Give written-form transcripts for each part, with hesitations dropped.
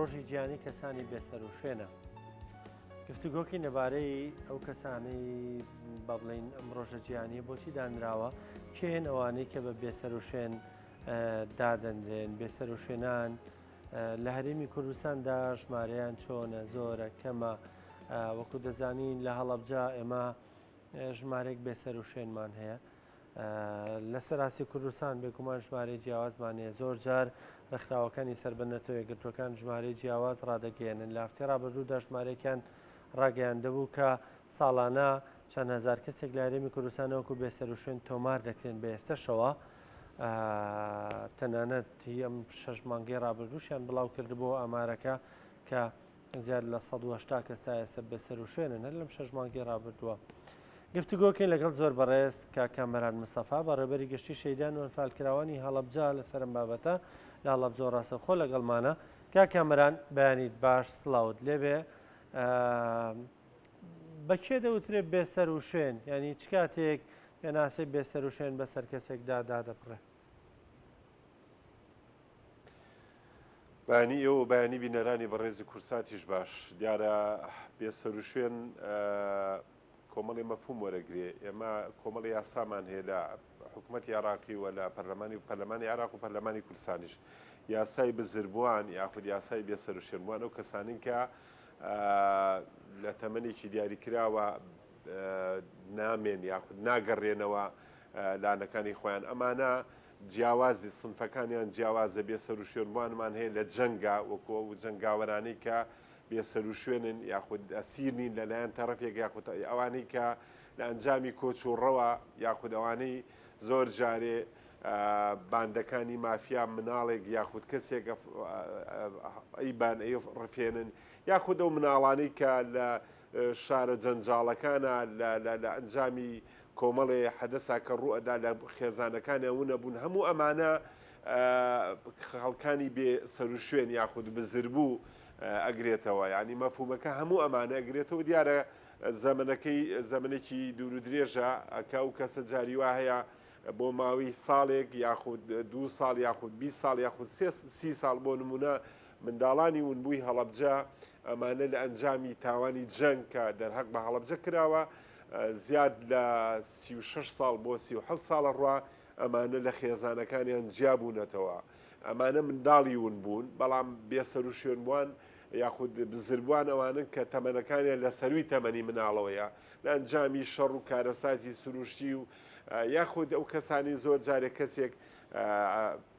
ڕۆژی گیانی کەسانی بێسەر و شوێنە. گفتوگۆکی نەبارەی ئەو کەسانەی بە بڵین ئەم ڕۆژە گیانیە بۆچی دانراوە، کێن ئەوانەی کە بە بێسەر و شوێن دادەنرێن. بێسەر و شوێنان لە هەرێمی کوردستاندا ژمارەیان چۆنە، زۆرە کەمە. وەکو دەزانین لە هەڵەبجا ئێمە ژمارەیەک بێسەر و شوێنمان هەیە. لە سەراسی کوردستان بێگومان ژمارەی جیاوازمان هەیە. زۆر جار ڕێکخراوەکانی سربەنەتەوە یەکگرتوەکان ژمارەی جیاواز ڕادەگەێنن. لە هەفتەی ڕابردوودا ژمارەیەکیان ڕاگەیاندەبوو کە ساڵانە چەند هەزار کەسێک لە هەرێمی کوردستانەوەکو بێسەر و شوێن تۆمار دەکرێن. بە ئێستاشەوە تەنانەت ئەم 6 مانگەی ڕابردووشیان بڵاو کردبوو ئامارەکە کە زیاد لە 180 کەس تا ئێستا بێسەر و شوێنن هەر لەم 6 مانگەی ڕابردووە. گفتوگۆکەین لەگەڵ زۆر بەڕێز کە کامەران مستەفا بەڕێبەری گشتی شەیدان و ئەنفالکراوانی هەڵەبجا لەسەر ئەم بابەتە لە هەڵەبجە و ڕاستەوخۆ لەگەڵمانە. کامەران بەیانیت باش، سڵاوت لێبێ. بەکێ دەوترێت بێسەر و شوێن، ینی چ کاتێک پێناسەی بێسەر و شوێن بەسەر کەسێکدا دادەپڕێ؟ بانی ئێوە بەیانی بینەرانی بەڕێزی کورساتیش باش. دیارە بێسەر و شوێن کۆمەڵی مەفهوم وەرەگرێ. ئێمە کۆمەڵی یاسامان هەیە لە حکوومەتی عێراقی و لە پەرلەمانی عێراق و پەرلەمانی کوردستانیش، یاسای بزربووان یاخود یاسای بێسەر و شوێنبووان ئەو کەسانین کە لە تەمەنێکی دیاریکراوە نامێن یاخود ناگەڕێنەوە لانەکانی خۆیان. ئەمانە جیاوازی سنفەکانیان جیاوازە. بێسەر و شوێنبووانمان هەیە لە جەنگا وەکو ئەو جەنگاوەرانەی کە بێسەر و شوێنن یاخود ئەسیرنین لەلایەن تەرەفێک یاخود ئەوانەی کە لە ئەنجامی کۆچ و ڕەوە یاخود ئەوانەی زۆر جارێ باندەکانی مافیا مناڵێک یاخود کەسێک ئەیبان ئەی ڕفێنن یاخود ئەو مناڵانەی کە لە شارە جەنجاڵەکانە لە ئەنجامی کۆمەڵێ حەدەسا کە ڕوئەدا لە خێزانەکانی ئەوە بوون. هەموو ئەمانە خەڵکانی بێ سەر و شوێن یاخود بزربوو ئەگرێتەوە. ینی مەفهومەکە هەموو ئەمانە ئەگرێتەوە. دیارە زەمنێکی دوور و درێژە ئەکە ئەو کەسە جاری وا هەیە بۆ ماوەی ساڵێک یاخود 2 ساڵ یاخود 20 ساڵ یاخود 30 ساڵ بۆ نمونە منداڵانی ونبووی هەڵەبجە ئەمانە لە ئەنجامی تاوانی جەنگ کە دەرهەق بە هەڵەبجە کراوە زیاد لە 36 ساڵ بۆ 37 ساڵە ڕوا ئەمانە لە خێزانەکانیان جیابوونەتەوە. ئەمانە منداڵی ون بوون، بەڵام بێسەر و شوێنبووان یاخود بزربووان ئەوانن کە تەمەنەکانیان لە سەروی تەمەنی مناڵەوەیە لە ئەنجامی شەڕ و کارەساتی سروشتی و یاخود ئەو کەسانی زۆر جارێک کەسێک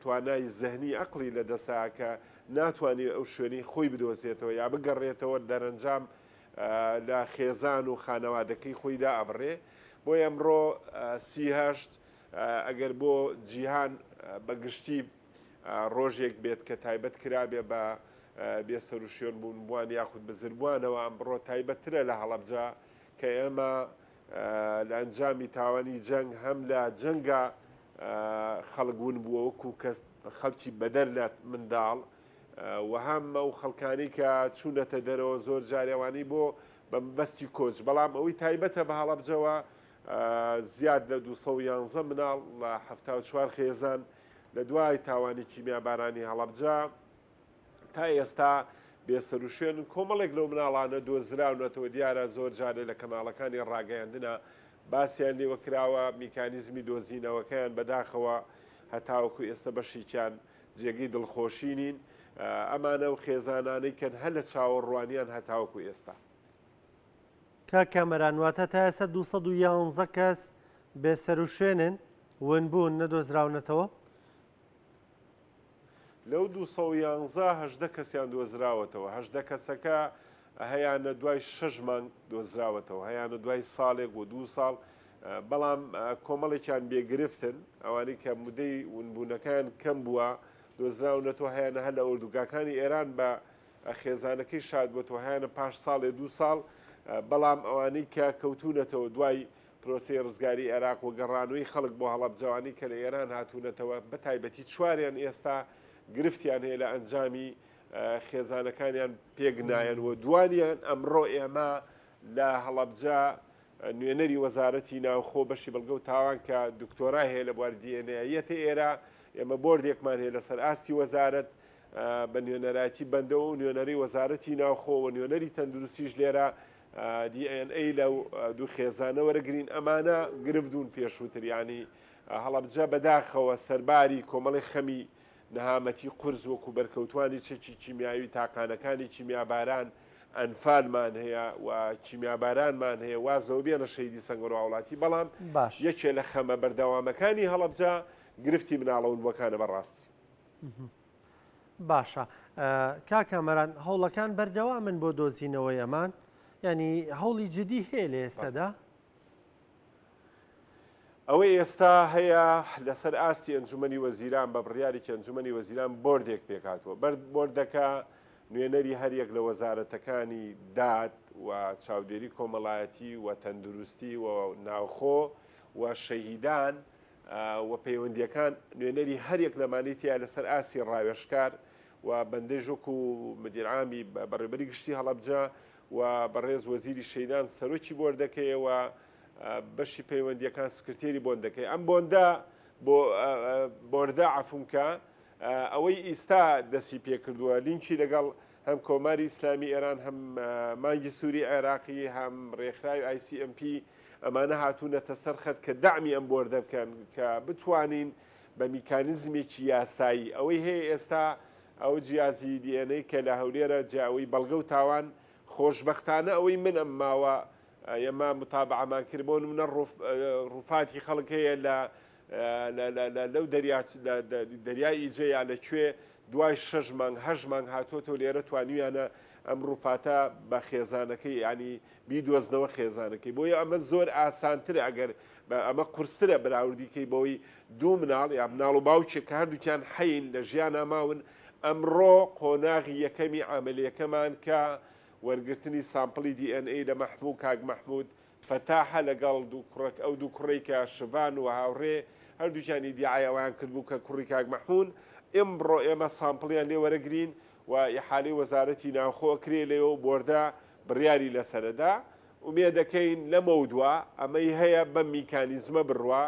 توانای زەهنی ئەقلی لە دەسا کە ناتوانێت ئەو شوێنی خۆی بدۆزێتەوە یا بگەڕێتەوە دەرەنجام لە خێزان و خانەوادەکەی خۆیدا ئەبڕێ. بۆ ئەمڕۆ 38 ئەگەر بۆ جیهان بەگشتی ڕۆژێک بێت کە تایبەت کرابێ بە بێسەر و شوێن بوون یاخود بزربووانەوە ئەمڕۆ تایبەترە لە هەڵەبجە کە ئێمە لە ئەنجامی تاوانی جەنگ هەم لە جەنگە خەڵگون بووە وەکو خەڵکی بەدەر لە منداڵ و هەم ئەو خەڵکانی کە چوونەتە دەرەوە زۆر جارێوانی بۆ بەستی کۆچ. بەڵام ئەوەی تایبەتە بە هەڵەبجەوە زیاد لە 211 مناڵ لە 74 خێزان لە دوای تاوانی کیمیابارانی هەڵەبجە تا ئێستا بێسەر و شوێن کۆمەڵێک لەو مناڵانە دۆزراونەتەوە. دیارە زۆر جارێ لە کەناڵەکانی ڕاگەیاندنە باسییان لێوە کراوە میکانیزمی دۆزینەوەکەیان بەداخەوە هەتاوەکو ئێستا بەشییان جێگەی دڵخۆشی نین. ئەمانە و خێزانانەی کەن هەر لە چاوەڕوانیان هەتاوەکو ئێستا. کامەران واتە تا ئێستا 211 کەس بێسەر و شوێنن ون بوون نەدۆزراونەتەوە؟ لەو 211 کەسیان دۆزراوەتەوە. 8 کەسەکە هەیانە دوای 6 مانگ دۆزراوەتەوە، هەیانە دوای ساڵێک و 2 ساڵ. بەڵام کۆمەڵێکیان بێگرفتن ئەوانەی کە مودەی ونبوونەکان کەم بووە دۆزراونەتەوە. هەیەنە هەر لە ئوردوگاکانی ئێران بە خێزانەکەی شاد بۆتەوە هەیەنە پاش ساڵێ 2 ساڵ. بەڵام ئەوانەی کە کەوتونەتەوە دوای پرۆسی ڕزگاری عێراق و گەڕانەوەی خەڵک بۆ هەڵەبجەوانی کە لە ئێران هاتوونەتەوە بە تایبەتی چواریان ئێستا گرفتیان هەیە لە ئەنجامی خێزانەکانیان پێگنایەن و دوانیان ئەمڕۆ ئێمە لە هەڵەبجە نوێنەری وەزارەتی ناوخۆ بەشی بەڵگە و تاوان کە دکتۆرا هەیە لە بواری دیێنەیەتە ئێرە ئێمە بۆردێکمان هەیە لەسەر ئاستی وەزارەت بە نوێنەرایەتی بەندەوە و نوێنەری وەزارەتی ناوخۆ و نوێنەری تەندروستیش لێرە DNA لەو دوو خێزانە وەرەگرین ئەمانە گرفتون پێشووتر ینی هەڵەبجە بەداخەوە سەرباری کۆمەڵی خەمی نەهامەتی قورس وەکو بەرکەوتوانی چەکی کیمیاوی تاقانەکانی کیمیاباران ئەنفالمان هەیە و کیمیابارانمان هەیە وازەوە بێنە شەیدی سەنگەڕ وڵاتی بەڵام یەکێ لە خەمە بەردەوامەکانی هەڵەبجە گرفتی مناڵەونبووەکانە بەڕاستی. باشە کاکەمەران هەوڵەکان بەردەوامن بۆ دۆزینەوەی ئەمان ینی هەوڵی جدی هەیە لە ئێستادا؟ ئەوەی ئێستا هەیە لەسەر ئاستی ئەنجومەنی وەزیران بە بڕیارێکی ئەنجومەنی وەزیران بۆردێک پێکاتوە بۆردەکە نوێنەری هەریەک لە وەزارەتەکانی داد و چاودێری کۆمەڵایەتی و تەندروستی و ناوخۆ و شەهیدان و پەیوەندیەکان نوێنەری هەریەک لەمانەی تیا لەسەر ئاسی ڕاوێژکار و بەندەی ژۆک و مدیرعامی بەڕێبەری گشتی هەڵەبجە و بەڕێز وەزیری شەیدان سەرۆکی بۆردەکەیەوە بەشی پەیوەندیەکان سکرتێری بۆندەکەی ئەم بۆندە بۆ بۆردە عفونکە ئەوەی ئیستا دەستی پێکردووە لینکی لەگەڵ هەم کۆماری ئیسلامی ئێران هەم مانگی سووری عێراقی هەم ڕێکخراوی ICMP ئەمانە هاتوونەتە سەرخەت کە دامی ئەم بۆردە بکەن کە بتوانین بە میکانیزمێکی یاسایی ئەوەی هەیە ئێستا ئەو جیازی DNA کە لە هەولێرە جیاوی بەڵگە و تاوان خۆشببختانە ئەوەی من ئەم ماوە ئێمە متابعەمان کرد بۆ منە ڕووفاتی خەڵک هەیە لەو دەریای ئیجەیە لەکوێ دوای 6 مانگ 8 مانگ هاتوۆتەوە لێرە توانیویانە ئەم ڕووفاتە بە خێزانەکەی ینی بیدۆزنەوە خێزانەکەی بۆیە ئەمە زۆر ئاسانترە ئەگەر ئەمە قورسترە بەراوردیکەی بەوەی دوو مناڵ یا مناڵ و باوچێک کە هەردووکیان حەین لە ژیان ئاماون ئەمڕۆ قۆناغی یەکەمی عملیەکەمان کە وەرگرتنی سامپڵی DNA لە مەحموود کاک مەحموود فەتاحە لەگەڵ ئەو دوو کوڕی کە شڤان و هاوڕێ هەردووکیانی دیعایەوەیان کردبوو کە کوڕی کاک مەحموود ئێمڕۆ ئێمە سامپڵیان لێ وەرەگرین و یحالی وەزارەتی ناوخۆ کرێ لێەوە بۆردە بڕیاری لەسەردا ومێ دەکەین لەمە دووە ئەمەی هەیە بە میکانیزمە بڕوا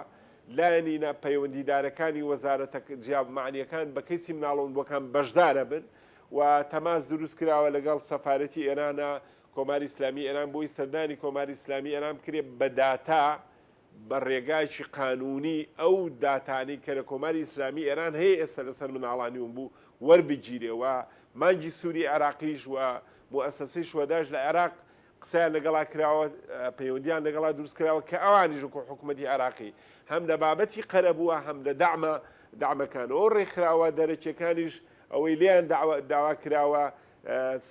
لایەنینە پەیوەندیدارەکانی وەزارەتە جیابمانیەکان بە کەیسی مناڵەوەکان بەشدارە بن و تەماس دروست کراوە لەگەڵ سەفارەتی ئێرانە کۆماری ئیسلامی ئێران بۆی سەردانی کۆماری ئیسلامی ئێران بکرێ بە داتا بە ڕێگایکی قانونی ئەو داتانی کە لە کۆماری ئیسلامی ئێران هەیە ئێستا لەسەر مناڵانیون بوو وەربگیرێەوە مانگی سووری عێراقیش و موئەسەسەی شوەداش لە عێراق قسەیان لەگەڵا کراوە پەیوەندیان لەگەڵا دروست کراوە کە ئەوانیش وەکو حکوومەتی عێراقی هەم لە بابەتی قەرەبووە هەم لە دامەکانەوە ڕێکخراوە دەرەکیەکانیش ئەوەی لیان داوا کراوە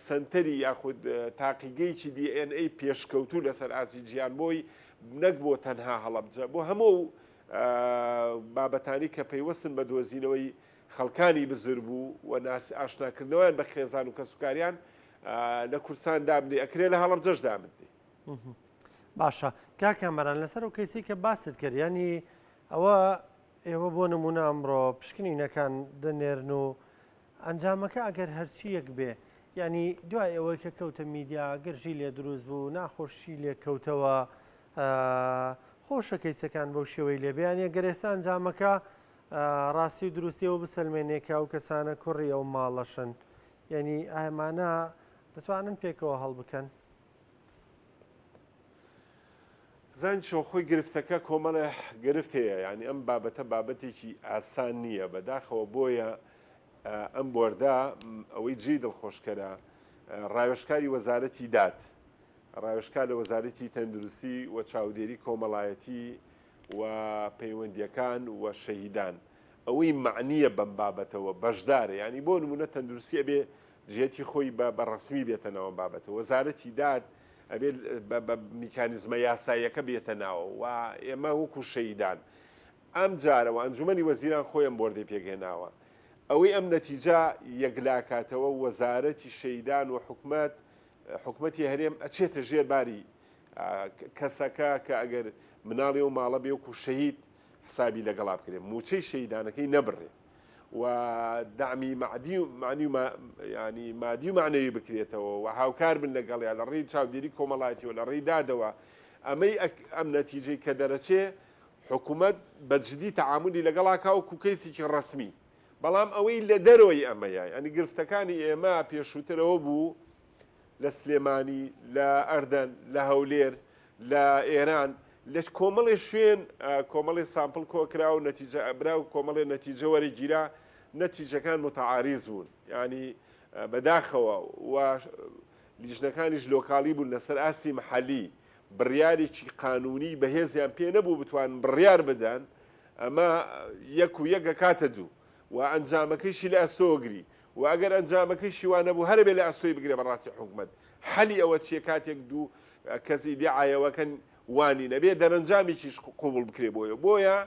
سنتەری یاخود تاقیگەیکی DNA پێشکەوتوو لەسەر ئاسی گیان بۆی نەک بۆ تەنها هەڵەبجە بۆ هەموو بابەتانی کە پەیوەستن بە دۆزینەوەی خەڵکانی بزر بوو و ئاشناکردنەوەیان بە خێزان و کەسوکاریان لە کورسان دابنێ ئەکرێ لە هەڵەبجەش دامنێ. باشە کاکەمەران لەسەر و کەیسی کە باست کرد ینی ئەوە ئێوە بۆ نمونە ئەمڕۆ پشکنینەکان دەنێرن و ئەنجامەکە ئەگەر هەرچیەک بێ ینی دوای ئەوەی کە کەوتە میدیا گەرژی لێ دروست بوو ناخۆشی لێ کەوتەوە خۆشە کەیسەکان بەو شێوەی لێبیانە گەرێستا ئەنجامەکە ڕاستی و دروستیەوە بسەلمێنێکە و کەسانە کوڕی ئەو ماڵەشن ینی ئەمانە دەتوانن پێکەوە هەڵبکەن. زان خۆی گرفتەکە کۆمەڵە گرفت هەیە ینی ئەم بابەتە بابەتێکی ئاسان نییە بەداخەوە بۆیە ئەم بۆردە ئەوەی جێی دڵخۆشکەرە ڕاوێژکاری وەزارەتی داد ڕاوێژکار لە وەزارەتی تەندروستی و چاودێری کۆمەڵایەتی و پەیوەندیەکان و شەهیدان ئەوەی معنیە بەم بابەتەوە بەشدارە ینی بۆ نمونە تەندروستیە بێ جێتی خۆی بە ڕسمی بێتە ناوە بابەتە وەزارەتی داد ئەبێ بە میکانیزمە یاساییەکە بێتە ناوە و ئێمە وەکو شەهیدان ئەم جارەوە ئەنجومەنی وەزیران خۆیان بۆردەی پێگەێناوە ئەوەی ئەم نەتیجە یەکلاکاتەوە وەزارەتی شەهیدان و حکومەتی هەرێم ئەچێتە ژێرباری کەسەکە کە ئەگەر مناڵی و ماڵە بێ وەکو شەهید حسابی لەگەڵا بکرێ موچەی شەهیدانەکەی نەبڕێ و دامی مادی و معنەوی بکرێتەوە و هاوکار بن لەگەڵیان لە ڕێی چاودێری کۆمەڵایەتی و لە ڕێی دادەوە ئەمەی ئەم نەتیجەی کە دەرەچێ حکوومەت بەجددی تەعاملی لەگەڵا کاوەکو کەیسێکی ڕەسمی بەڵام ئەوەی لە دەرەوەی ئەمەیە ئەنی گرفتەکانی ئێمە پێشووترەوە بوو لە سلێمانی لە ئەردەن لە هەولێر لە ئێران لە کۆمەڵی شوێن کۆمەڵی سامپل کۆکرا و نەتیجە ئەبرا و کۆمەڵی نەتیجە وەرەگیرا نەتیجەکان متعاریز بوون ینی بەداخەوە و لیژنەکانیش لۆکاڵی بوون لەسەر ئاسی محەلی بڕیارێکی قانونی بەهێزیان پێ نەبوو بتوان بڕیار بدەن ئەمە یەک و یەکە کاتە دوو و ئەنجامەکەیشی لە ئەستۆگری و ئەگەر ئەنجامەکەی شیوانە بوو هەر بێ لە ئەستۆی بگرێ بەڕاستی حکومت حەلی ئەوە چیە کاتێک دوو کەسی دیعایەوەکەن وانی نەبێ دەرەنجامیکیش قوبوڵ بکرێ بۆیە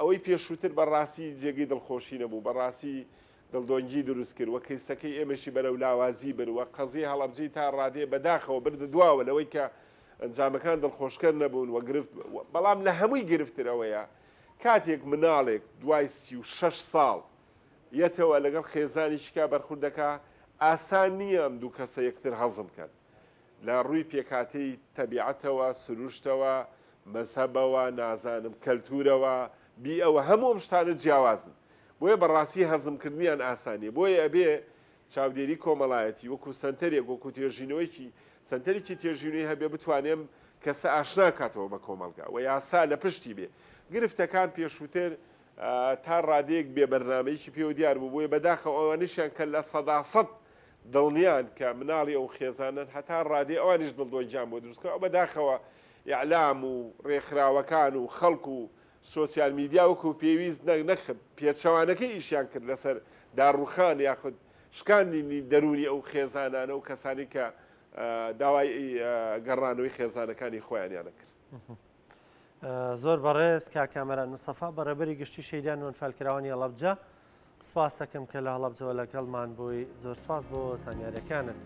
ئەوەی پێشووتر بەڕاستی جێگەی دڵخۆشی نەبوو بەڕاستی دڵدۆنگی دروست کرد وە کەیسەکەی ئێمەشی بەرەو لاوازی بروە قەزی هەڵەبجەی تا ڕادێ بەداخەوە بردە دواوە لەوەی کە ئەنجامەکان دڵخۆشکەر نەبوون وە گرفت بەڵام لە هەمووی گرفترەوەیە کاتێک مناڵێک دوای 36 ساڵ یەتەوە لەگەڵ خێزانی شکا بەرخوردەکە ئاسان نییە ئەم دوو کەسە یەکتر هەزم کەن لە ڕووی پێکاتەی تەبیعەتەوە سروشتەوە مەزهەبەوە نازانم کەلتورەوە بی ئەوە هەموو شتانە جیاوازن بۆیە بەڕاستی هەزمکردنیان ئاسانیە بۆیە ئەبێ چاودێری کۆمەڵایەتی وەکو سنتەرێک وەکو تێژینەوەیکی سنتەرێکی تێژینەوەی هەبێ بتوانێم کەسە ئاشنا کاتەوە بە کۆمەڵگا و یاسا لە پشتی بێ گرفتەکان پێشووتر تا ڕادەیەک بێ بەرنامەیەکی پێوە دیار بوو بۆیە بەداخەوە ئەوانیشیان کە لە 100% دڵنیان کە مناڵی ئەو خێزانن هەتا ڕادێ ئەوانیش دڵدۆنجیان بۆ دروستکە ئەو بەداخەوە ئیعلام و ڕێکخراوەکان و خەڵک و سۆسیال میدیا وەکو پێویست نەخت پێچەوانەکەی ئیشیان کرد لەسەر داڕوخان یاخود شکاندنی دەرونی ئەو خێزانانە و کەسانی کە داوای گەڕانەوەی خێزانەکانی خۆیانیانە کرد. زۆر بەڕێز کاکامەران مستەفا بەڕێبەری گشتی شەیدان و ئەنفالکراوانی هەڵەبجە سپاس دەکەم کە لە هەڵەبجەوە لەگەڵمان بووی زۆر سپاس بۆ زانیاریەکانت.